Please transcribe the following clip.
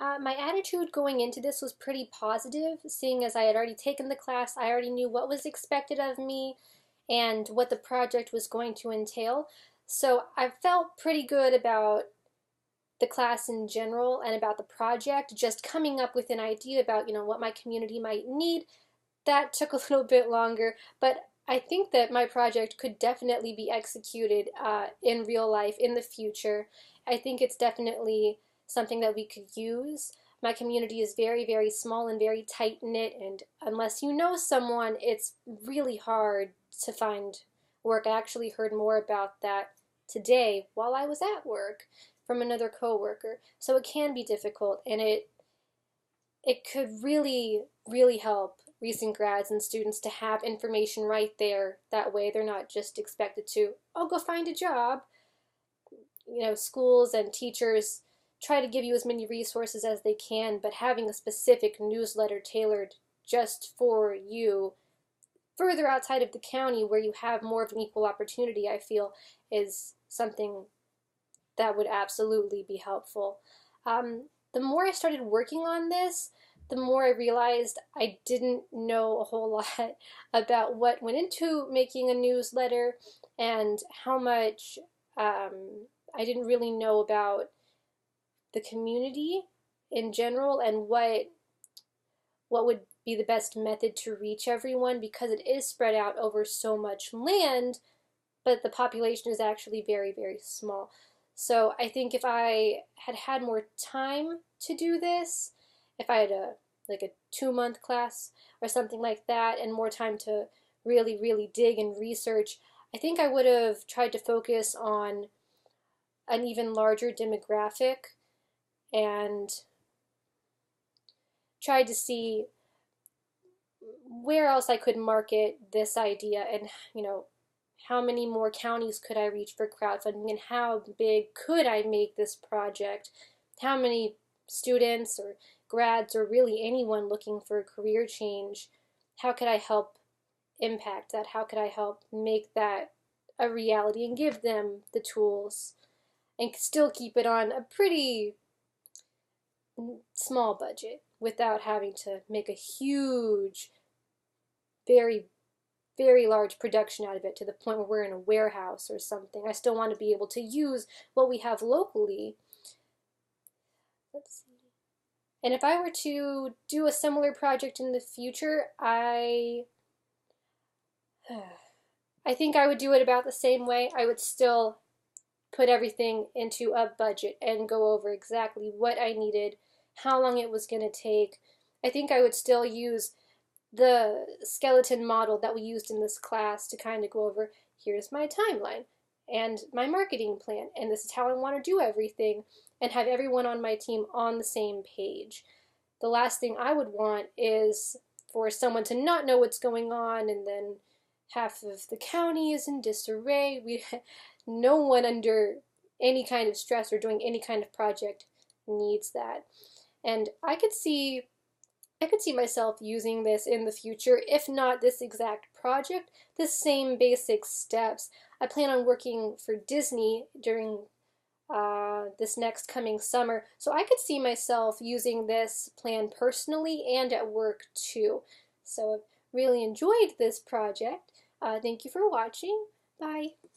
My attitude going into this was pretty positive, seeing as I had already taken the class, I already knew what was expected of me and what the project was going to entail. So I felt pretty good about the class in general and about the project, just coming up with an idea about, what my community might need. That took a little bit longer, but I think that my project could definitely be executed in real life in the future. I think it's definitely something that we could use. My community is very, very small and very tight knit, and unless you know someone, it's really hard to find work. I actually heard more about that today while I was at work from another coworker. So it can be difficult, and it could really, really help recent grads and students to have information right there. That way they're not just expected to, oh, go find a job. Schools and teachers try to give you as many resources as they can, but having a specific newsletter tailored just for you further outside of the county where you have more of an equal opportunity, I feel, is something that would absolutely be helpful. The more I started working on this, the more I realized I didn't know a whole lot about what went into making a newsletter and how much I didn't really know about the community in general and what would be the best method to reach everyone, because it is spread out over so much land, but the population is actually very, very small. So I think if I had had more time to do this, if I had a 2-month class or something like that, and more time to really, really dig and research, I think I would have tried to focus on an even larger demographic and tried to see where else I could market this idea, and how many more counties could I reach for crowdfunding, and how big could I make this project? How many students or grads or really anyone looking for a career change, how could I help impact that? How could I help make that a reality and give them the tools and still keep it on a pretty small budget without having to make a huge, very, very large production out of it to the point where we're in a warehouse or something. I still want to be able to use what we have locally. Let's see. And if I were to do a similar project in the future, I think I would do it about the same way. I would still put everything into a budget and go over exactly what I needed, how long it was going to take. I think I would still use the skeleton model that we used in this class to kind of go over, here's my timeline and my marketing plan, and this is how I want to do everything, and have everyone on my team on the same page. The last thing I would want is for someone to not know what's going on, and then half of the county is in disarray. No one under any kind of stress or doing any kind of project needs that. And I could see myself using this in the future, if not this exact project, the same basic steps. I plan on working for Disney during this next coming summer, so I could see myself using this plan personally and at work too. So I've really enjoyed this project. Thank you for watching. Bye.